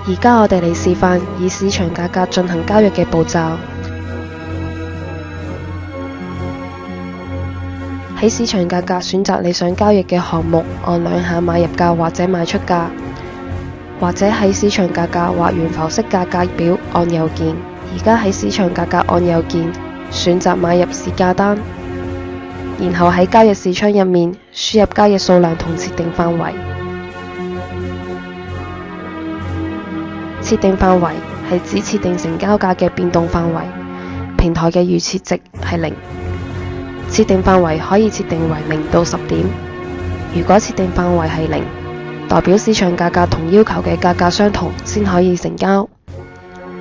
而家我哋嚟示範以市場價格進行交易嘅步驟。喺市場價格選擇你想交易嘅項目，按兩下買入價或者賣出價，或者喺市場價格畫圓浮式價格表按右鍵。而家喺市場價格按右鍵，選擇買入市價單，然後喺交易視窗入面輸入交易數量同設定範圍。設定範圍係指設定成交價嘅變動範圍，平台嘅預設值係0。設定範圍可以設定為0到10點。如果設定範圍係0，代表市場價格同要求嘅價格相同先可以成交。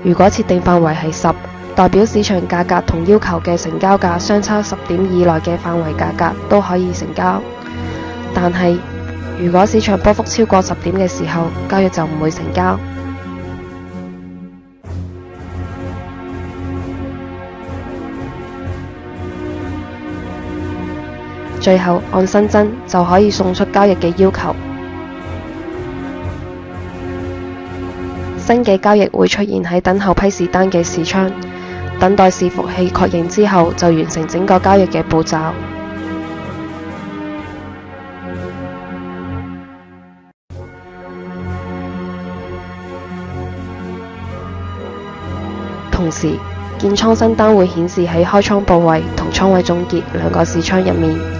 如果設定範圍係10，代表市場價格同要求嘅成交價相差10點以內嘅範圍價格都可以成交。但係如果市場波幅超過10點嘅時候，交易就唔會成交。最後按新增就可以送出交易嘅要求。新嘅交易會出現喺等候批示單嘅視窗，等待伺服器確認之後就完成整個交易嘅步驟。同時，建倉新單會顯示喺開倉部位同倉位總結兩個視窗入面。